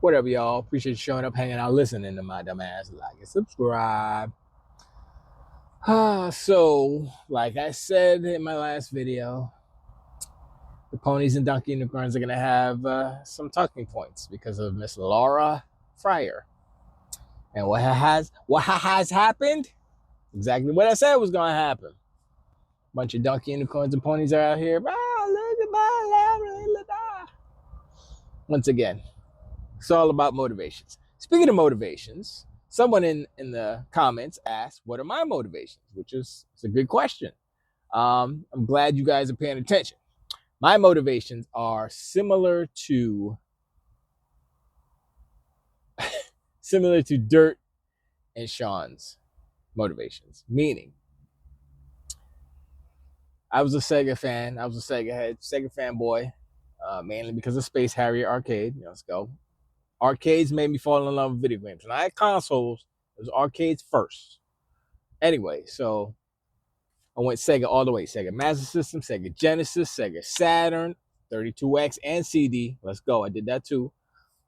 Whatever, y'all. Appreciate you showing up, hanging out, listening to my dumb ass. Like and subscribe. So, like I said in my last video, the ponies and donkey unicorns are going to have some talking points because of Miss Laura Fryer. And what has happened? Exactly what I said was going to happen. Bunch of donkey unicorns and ponies are out here. Once again, it's all about motivations. Speaking of motivations, someone in the comments asked, what are my motivations? Which is it's a good question. I'm glad you guys are paying attention. My motivations are similar to Dirt and Sean's motivations. Meaning, I was a Sega fan. I was a Sega head, Sega fanboy, mainly because of Space Harrier Arcade. Let's go. Arcades made me fall in love with video games. When I had consoles, it was arcades first. Anyway, so I went Sega all the way. Sega Master System, Sega Genesis, Sega Saturn, 32X, and CD. Let's go. I did that too.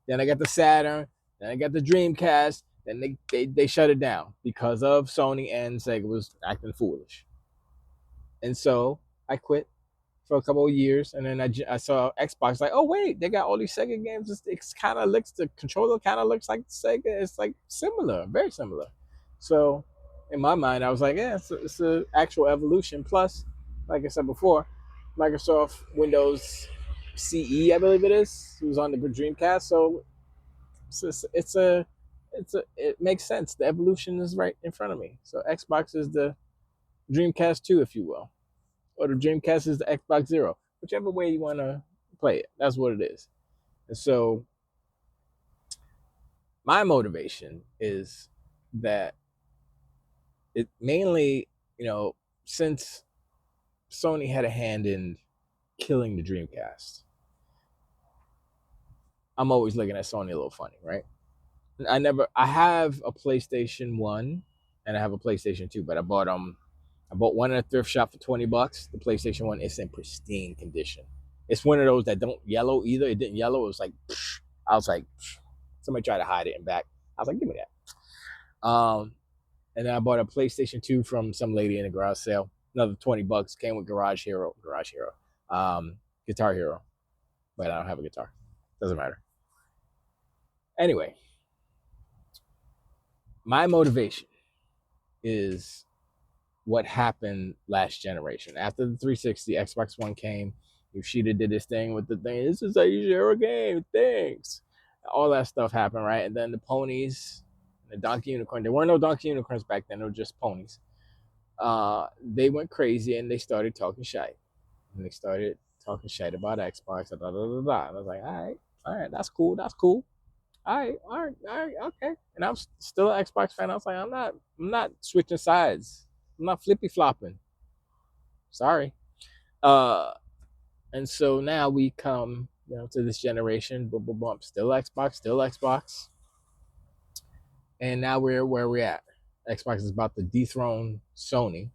Then I got the Saturn. Then I got the Dreamcast. Then they shut it down because of Sony and Sega was acting foolish. And so I quit for a couple of years. And then I saw Xbox like, oh, wait, they got all these Sega games. It kind of looks, the controller kind of looks like Sega. It's like similar, very similar. So in my mind, I was like, yeah, it's an actual evolution. Plus, like I said before, Microsoft Windows CE, I believe it is, was on the Dreamcast. So it makes sense. The evolution is right in front of me. So Xbox is the Dreamcast 2, if you will, or the Dreamcast is the Xbox Zero, whichever way you want to play it. That's what it is. And so my motivation is that it mainly, since Sony had a hand in killing the Dreamcast, I'm always looking at Sony a little funny, right? I have a PlayStation 1 and I have a PlayStation 2, but I bought one at a thrift shop for $20. The PlayStation 1 is in pristine condition. It's one of those that don't yellow either. It didn't yellow. It was like, I was like, somebody tried to hide it in back. I was like, give me that. And then I bought a PlayStation 2 from some lady in a garage sale. Another $20. Came with Guitar Hero, but I don't have a guitar. Doesn't matter. Anyway, my motivation is what happened last generation. After the 360, Xbox One came. Yoshida did this thing with the thing. This is how you share a game. Thanks. All that stuff happened, right? And then the ponies, the donkey unicorn. There weren't no donkey unicorns back then. They were just ponies. They went crazy and they started talking shite. And they started talking shite about Xbox. And I was like, all right, that's cool. All right, okay. And I'm still an Xbox fan. I was like, I'm not switching sides. I'm not flippy flopping. Sorry. And so now we come, to this generation. Boom, boom, boom. Still Xbox. And now we're where we're at. Xbox is about to dethrone Sony,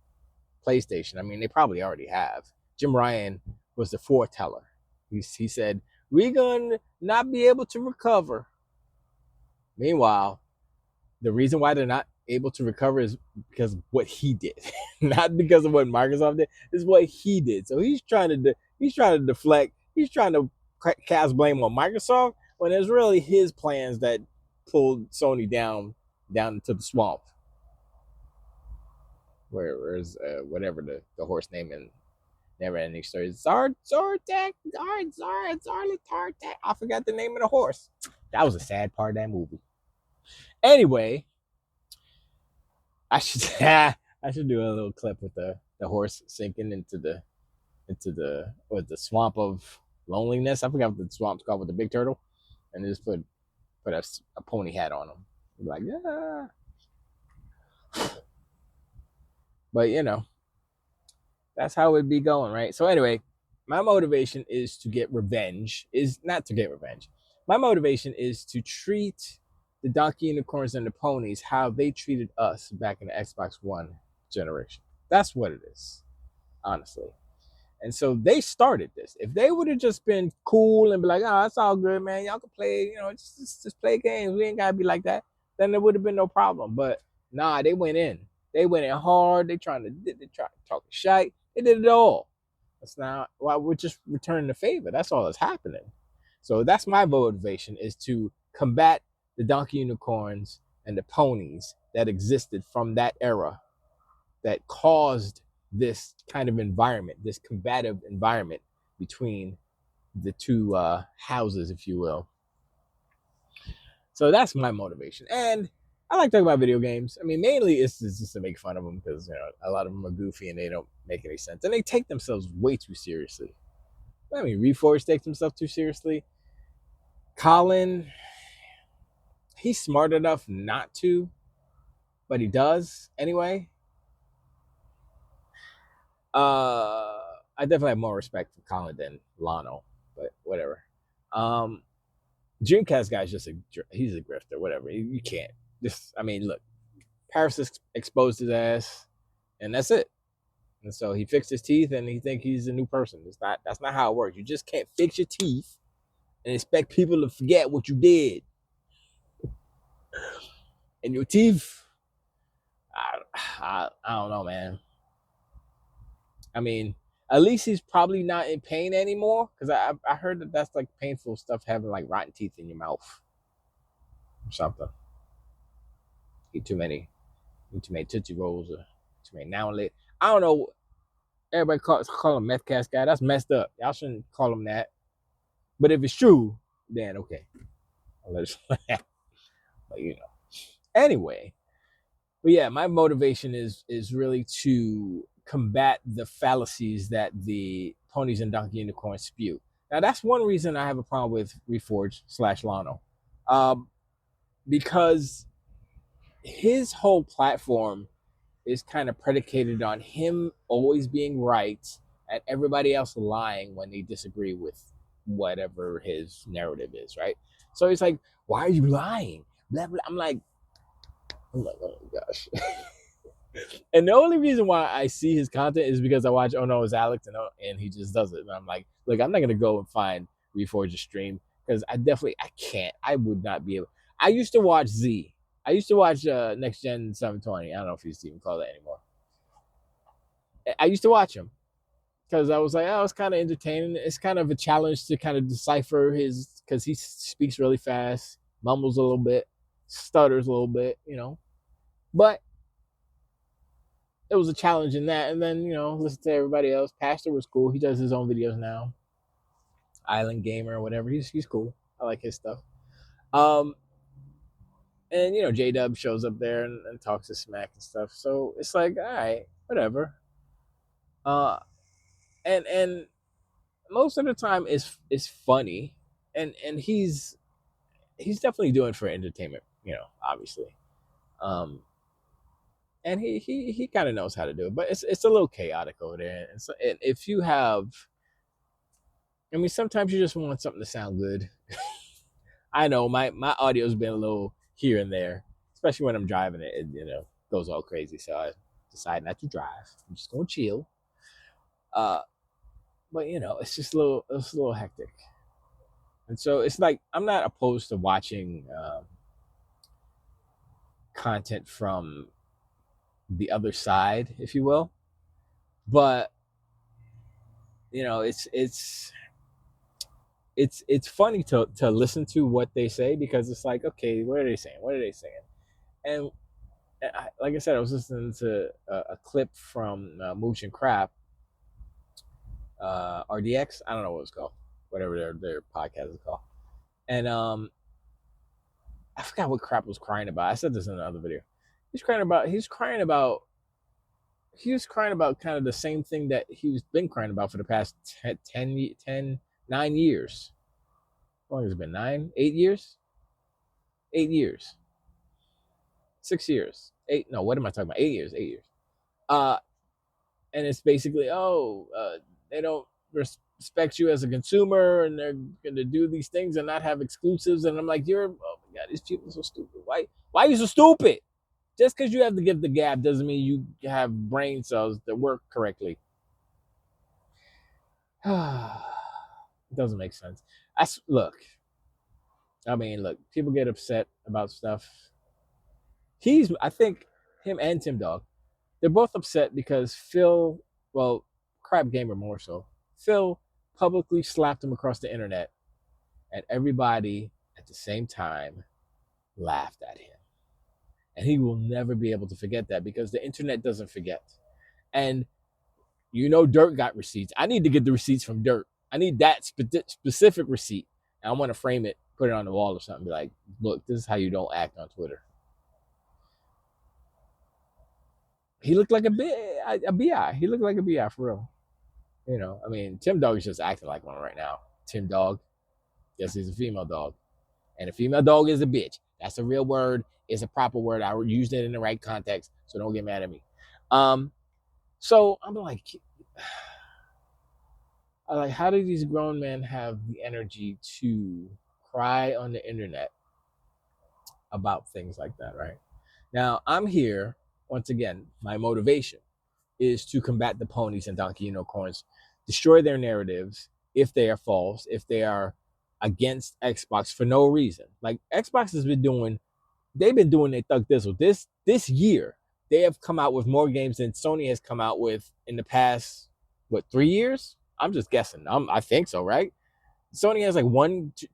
PlayStation. I mean, they probably already have. Jim Ryan was the foreteller. He said, we're going to not be able to recover. Meanwhile, the reason why they're not able to recover is because of what he did, not because of what Microsoft did. This is what he did. So he's trying to deflect. He's trying to cast blame on Microsoft when it's really his plans that pulled Sony down into the swamp. Where's whatever the horse name in Neverending Story? Zartek. I forgot the name of the horse. That was a sad part of that movie. Anyway, I should do a little clip with the horse sinking into the swamp of loneliness. I forgot what the swamp's called with the big turtle, and just put a pony hat on him. Be like, yeah. But that's how it'd be going, right? So anyway, my motivation is to get revenge. Is not to get revenge. My motivation is to treat the donkey unicorns and the ponies how they treated us back in the Xbox One generation. That's what it is, honestly. And so they started this. If they would have just been cool and be like, oh, it's all good, man. Y'all can play, just play games. We ain't gotta be like that. Then there would have been no problem. But nah, they went in. They went in hard. They try to talk shite. They did it all. That's not why we're just returning the favor. That's all that's happening. So that's my motivation, is to combat the donkey unicorns and the ponies that existed from that era that caused this kind of environment, this combative environment between the two houses, if you will. So that's my motivation. And I like talking about video games. I mean, mainly it's just to make fun of them, because a lot of them are goofy and they don't make any sense, and they take themselves way too seriously. I mean, Reforged takes himself too seriously. Colin, he's smart enough not to, but he does anyway. I definitely have more respect for Colin than Lano, but whatever. Dreamcast guy's he's a grifter, whatever. You can't. Look, Paris exposed his ass, and that's it. And so he fixed his teeth, and he think he's a new person. That's not how it works. You just can't fix your teeth and expect people to forget what you did. And your teeth, I don't know, man. I mean, at least he's probably not in pain anymore, because I heard that's like painful stuff, having like rotten teeth in your mouth or something. Eat too many Tootsie Rolls or too many now and later. I don't know. Everybody call him meth cast guy. That's messed up. Y'all shouldn't call him that. But if it's true, then okay. I'll let it. But anyway. But yeah, my motivation is really to combat the fallacies that the ponies and donkey unicorns spew. Now that's one reason I have a problem with Reforged / Lano, because his whole platform is kind of predicated on him always being right and everybody else lying when they disagree with whatever his narrative is, right? So he's like, why are you lying? Blah, blah. I'm like, oh my gosh. And the only reason why I see his content is because I watch Oh No, It's Alex, and he just does it. And I'm like, look, I'm not going to go and find Reforge's stream, because I can't. I would not be able. I used to watch Z. I used to watch Next Gen 720. I don't know if he's even called that anymore. I used to watch him because I was like, oh, it's kind of entertaining. It's kind of a challenge to kind of decipher because he speaks really fast, mumbles a little bit, stutters a little bit, But it was a challenge in that. And then, listen to everybody else. Pastor was cool. He does his own videos now. Island Gamer or whatever. He's cool. I like his stuff. And J-Dub shows up there and talks to smack and stuff. So it's like, all right, whatever. And most of the time it's funny, and he's definitely doing it for entertainment, obviously. And he kind of knows how to do it, but it's a little chaotic over there. And so, and if you have, sometimes you just want something to sound good. I know my audio's been a little here and there, especially when I'm driving it. It goes all crazy. So I decide not to drive. I'm just gonna chill. But it's just a little hectic. And so it's like, I'm not opposed to watching content from the other side, if you will. But it's funny to listen to what they say, because it's like, okay, what are they saying? And like I said, I was listening to a clip from Mooch and Crap, RDX. I don't know what it's called, whatever their podcast is called. And I forgot what Crap was crying about. I said this in another video. He's crying about kind of the same thing that he's been crying about for the past 9 years. How long has it been? 8 years? 8 years. 6 years. 8, no, what am I talking about? 8 years, 8 years. And it's basically, they don't respect you as a consumer, and they're going to do these things and not have exclusives. And I'm like, oh my God, these people are so stupid. Why are you so stupid? Just because you have to give the gab doesn't mean you have brain cells that work correctly. It doesn't make sense. Look. I mean, look. People get upset about stuff. I think, him and Tim Dog, they're both upset because Phil, well, Crap Gamer more so. Phil publicly slapped him across the internet, and everybody at the same time laughed at him. And he will never be able to forget that because the internet doesn't forget. And Dirt got receipts. I need to get the receipts from Dirt. I need that specific receipt. And I want to frame it, put it on the wall or something. Be like, look, this is how you don't act on Twitter. He looked like a bi. He looked like a bi for real. I mean, Tim Dog is just acting like one right now. Tim Dog, yes, he's a female dog, and a female dog is a bitch. That's a real word. It's a proper word. I used it in the right context, so don't get mad at me. So I'm like, how do these grown men have the energy to cry on the internet about things like that, right? Now, I'm here, once again, my motivation is to combat the ponies and donkey unicorns, destroy their narratives if they are false, if they are against Xbox for no reason. Like Xbox has been doing, they've been doing their thug thistle. This year, they have come out with more games than Sony has come out with in the past, 3 years? I'm just guessing. I think so, right? Sony has like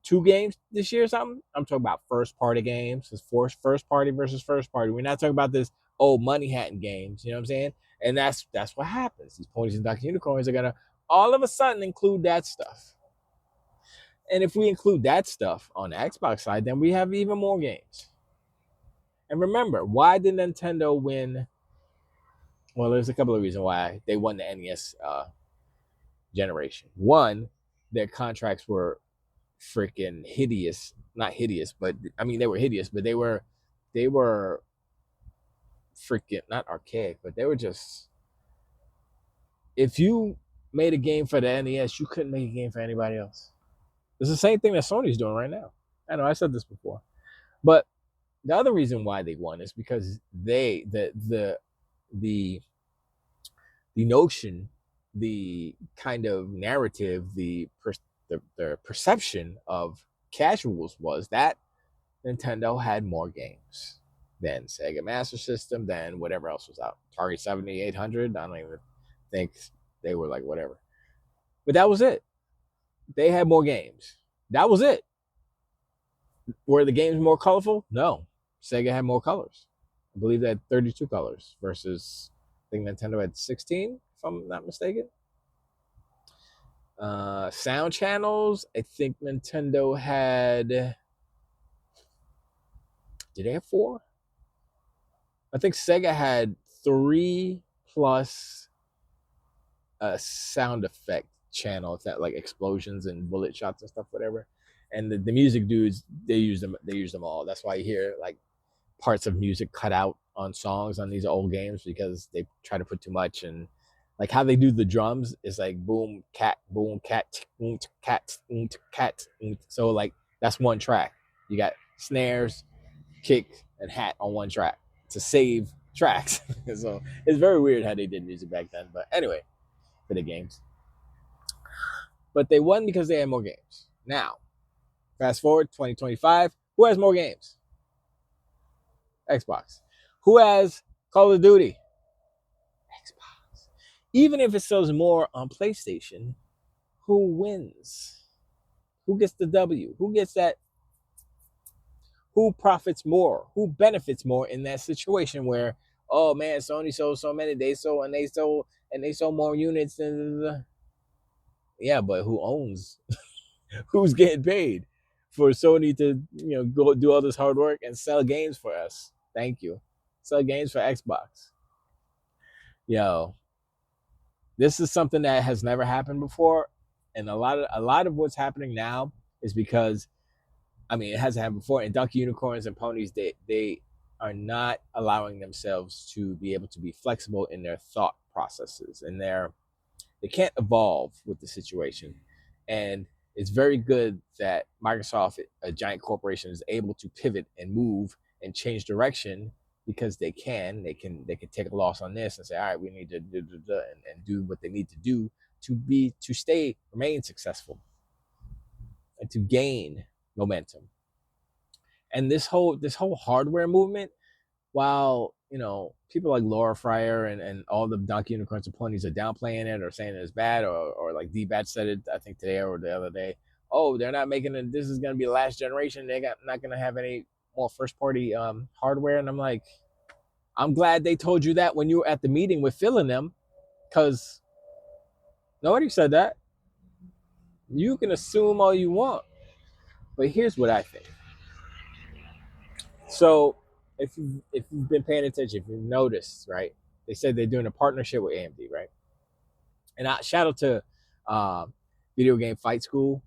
2 games this year or something. I'm talking about first party games. It's first party versus first party. We're not talking about this old money hatting games. You know what I'm saying? And that's what happens. These ponies and donkey unicorns are gonna all of a sudden include that stuff. And if we include that stuff on the Xbox side, then we have even more games. And remember, why did Nintendo win? Well, there's a couple of reasons why they won the NES generation. One, their contracts were freaking hideous. Not hideous, but I mean they were hideous, but they were freaking not archaic, but they were just, if you made a game for the NES, you couldn't make a game for anybody else. It's the same thing that Sony's doing right now. I know I said this before. But the other reason why they won is because the notion, the kind of narrative, the perception of casuals was that Nintendo had more games than Sega Master System, than whatever else was out. Atari 7800, I don't even think they were like whatever. But that was it. They had more games. That was it. Were the games more colorful? No. Sega had more colors. I believe they had 32 colors versus, I think Nintendo had 16, if I'm not mistaken. Sound channels, I think Nintendo had, did they have 4? I think Sega had 3 plus a sound effect channel, if that, like explosions and bullet shots and stuff, whatever. And the music dudes, they use them all. That's why you hear like parts of music cut out on songs on these old games, because they try to put too much. And like how they do the drums is like boom cat, cat. So like that's one track. You got snares, kick, and hat on one track to save tracks. So it's very weird how they did music back then. But anyway, for the games. But they won because they had more games. Now, fast forward 2025, who has more games? Xbox. Who has Call of Duty? Xbox. Even if it sells more on PlayStation, who wins? Who gets the W? Who gets that? Who profits more? Who benefits more in that situation where, oh man, Sony sold so many, they sold more units than, yeah, but who owns? Who's getting paid for Sony to go do all this hard work and sell games for us? Thank you. Sell games for Xbox. Yo, this is something that has never happened before, and a lot of what's happening now is because, I mean, it hasn't happened before. And donkey unicorns and ponies, they are not allowing themselves to be able to be flexible in their thought processes, and they can't evolve with the situation. And it's very good that Microsoft, a giant corporation, is able to pivot and move and change direction, because they can take a loss on this and say, all right, we need to do and do what they need to do to remain successful and to gain momentum. And this whole hardware movement, while people like Laura Fryer and all the Donkey Unicorns and Ponies are downplaying it or saying it's bad, or like D-Bat said it, I think today or the other day, oh, they're not making it, this is going to be the last generation, not going to have any more first party hardware. And I'm like, I'm glad they told you that when you were at the meeting with Phil and them, because nobody said that. You can assume all you want, but here's what I think. So if you've been paying attention, if you've noticed, right? They said they're doing a partnership with AMD, right? And shout out to Video Game Fight School.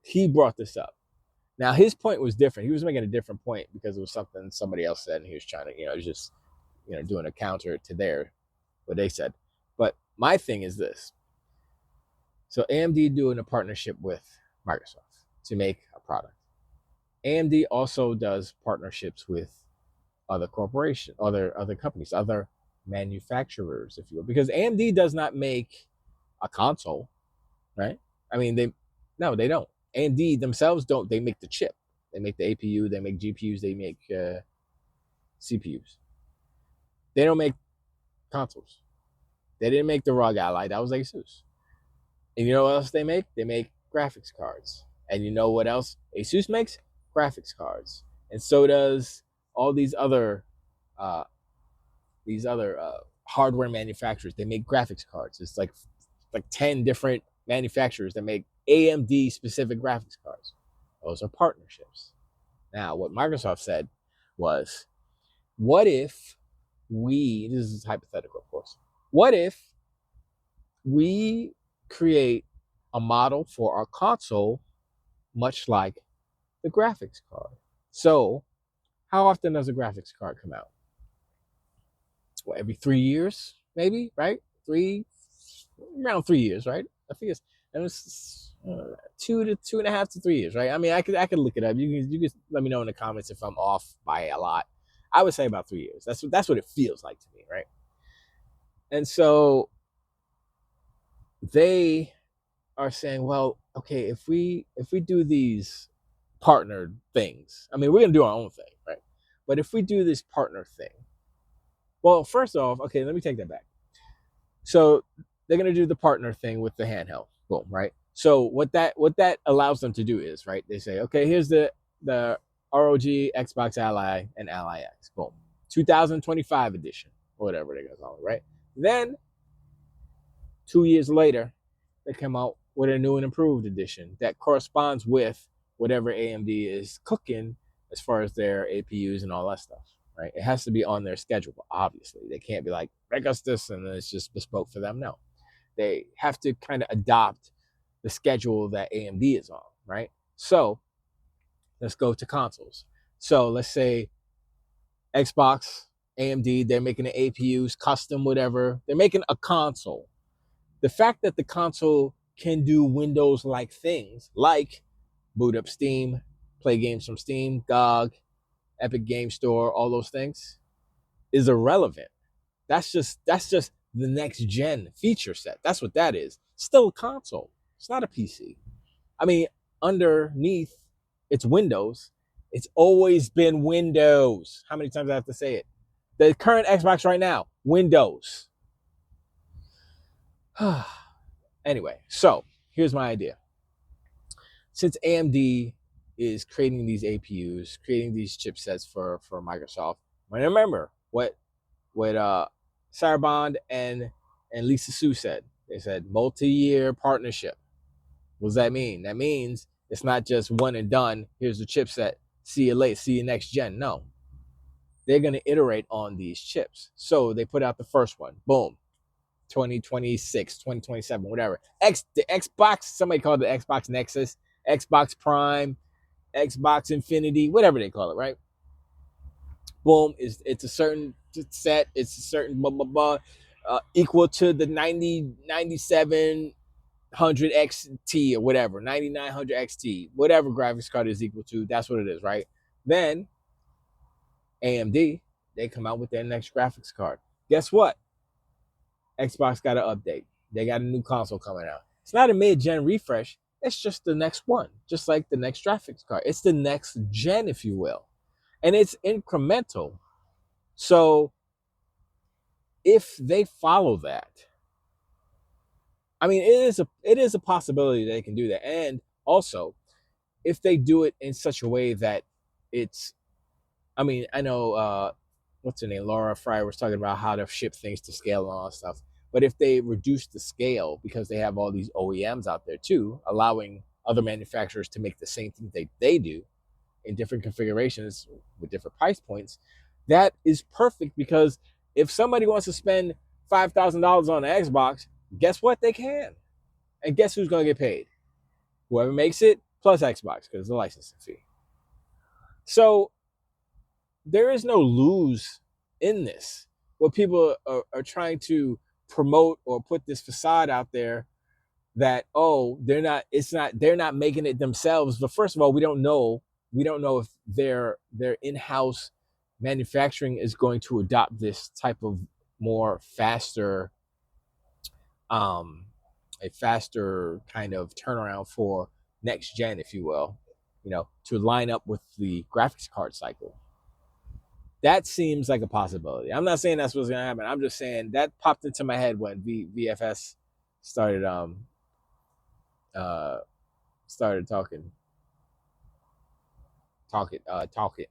He brought this up. Now his point was different. He was making a different point because it was something somebody else said, and he was trying to, just doing a counter to what they said. But my thing is this. So AMD doing a partnership with Microsoft to make a product. AMD also does partnerships with other corporations, other companies, other manufacturers, if you will, because AMD does not make a console, right? I mean, they don't. AMD themselves don't. They make the chip. They make the APU. They make GPUs. They make CPUs. They don't make consoles. They didn't make the ROG Ally. That was Asus. And you know what else they make? They make graphics cards. And you know what else Asus makes? Graphics cards. And so does all these other hardware manufacturers. They make graphics cards. It's like 10 different manufacturers that make AMD specific graphics cards. Those are partnerships. Now, what Microsoft said was, what if this is hypothetical, of course, what if we create a model for our console much like the graphics card? So, how often does a graphics card come out? What, every 3 years, maybe, right? Around 3 years, right? I think it's 2.5 to 3 years, right? I mean, I could look it up. You can let me know in the comments if I'm off by a lot. I would say about 3 years. That's what it feels like to me, right? And so they are saying, well, okay, if we do these partnered things, I mean, we're gonna do our own thing, right? But if we do this partner thing, well, first off, okay, let me take that back. So they're gonna do the partner thing with the handheld, boom, right? So what that allows them to do is, right? They say, okay, here's the ROG Xbox Ally and Ally X, boom, 2025 edition, or whatever they're gonna call it, right? Then 2 years later, they come out with a new and improved edition that corresponds with whatever AMD is cooking as far as their APUs and all that stuff, right? It has to be on their schedule, obviously. They can't be like, make us this and then it's just bespoke for them. No, they have to kind of adopt the schedule that AMD is on, right? So let's go to consoles. So let's say Xbox, AMD, they're making the APUs, custom, whatever. They're making a console. The fact that the console can do Windows-like things, like boot up Steam, play games from Steam, GOG, Epic Game Store, all those things, is irrelevant. That's just the next gen feature set. That's what that is. Still a console. It's not a PC. I mean, underneath, it's Windows. It's always been Windows. How many times do I have to say it? The current Xbox right now, Windows. Anyway, so here's my idea. Since AMD is creating these APUs, creating these chipsets for Microsoft, remember what Sarah Bond and Lisa Su said. They said multi-year partnership. What does that mean? That means it's not just one and done. Here's the chipset. See you later. See you next gen. No. They're going to iterate on these chips. So they put out the first one. Boom. 2026, 2027, whatever. The Xbox, somebody called it the Xbox Nexus, Xbox Prime, Xbox Infinity, whatever they call it, right? Boom, it's a certain set, it's a certain blah, blah, blah, equal to the 9700 XT or whatever, 9900 XT, whatever graphics card is equal to, that's what it is, right? Then AMD, they come out with their next graphics card. Guess what? Xbox got an update. they got a new console coming out. It's not a mid-gen refresh. It's just the next one, just like the next graphics card. It's the next gen, if you will, and it's incremental. So if they follow that, I mean, it is a possibility they can do that. And also, if they do it in such a way that it's, I mean, I know what's her name, Laura Fryer was talking about how to ship things to scale and all that stuff. But if they reduce the scale, because they have all these OEMs out there too, allowing other manufacturers to make the same thing they do in different configurations with different price points, that is perfect. Because if somebody wants to spend $5,000 on an Xbox, guess what? They can. And guess who's going to get paid? Whoever makes it plus Xbox, because it's a licensing fee. So there is no lose in this. What people are trying to promote or put this facade out there that, oh, they're not making it themselves. But first of all, we don't know if their in-house manufacturing is going to adopt this type of more faster a faster kind of turnaround for next gen, if you will, to line up with the graphics card cycle. That seems like a possibility. I'm not saying that's what's going to happen. I'm just saying that popped into my head when VFS started talking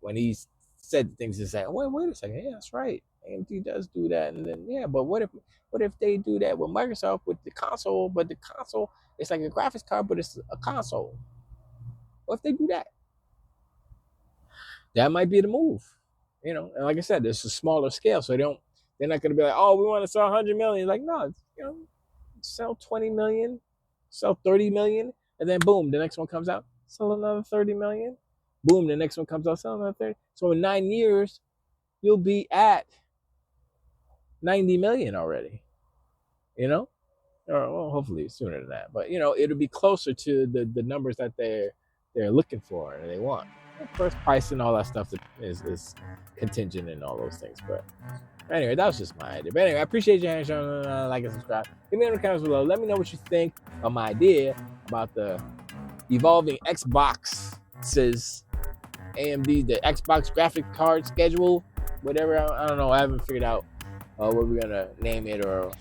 when he said things and said, wait a second, yeah, that's right. AMD does do that, and then yeah, but what if they do that with Microsoft with the console? But the console, it's like a graphics card, but it's a console. What if they do that? That might be the move. And like I said, it's a smaller scale, so they're not going to be like, oh, we want to sell 100 million. Like, no, sell 20 million, sell 30 million, and then boom, the next one comes out, sell another 30 million. Boom, the next one comes out, sell another 30. So in 9 years, you'll be at 90 million already. Or well, hopefully sooner than that. But it'll be closer to the numbers that they're looking for and they want. First, price and all that stuff is contingent and all those things. But anyway, that was just my idea. But anyway, I appreciate you showing like and subscribe. Give me in the comments below. Let me know what you think of my idea about the evolving Xboxes, AMD, the Xbox graphic card schedule, whatever. I don't know. I haven't figured out what we're gonna name it or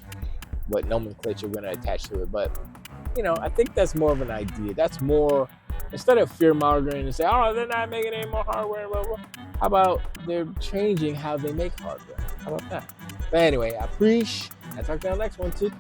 what nomenclature we're gonna attach to it. But I think that's more of an idea. That's more, instead of fear mongering and say, oh, they're not making any more hardware, blah, blah. How about they're changing how they make hardware? How about that? But anyway, I appreciate. I'll talk to you on the next one too.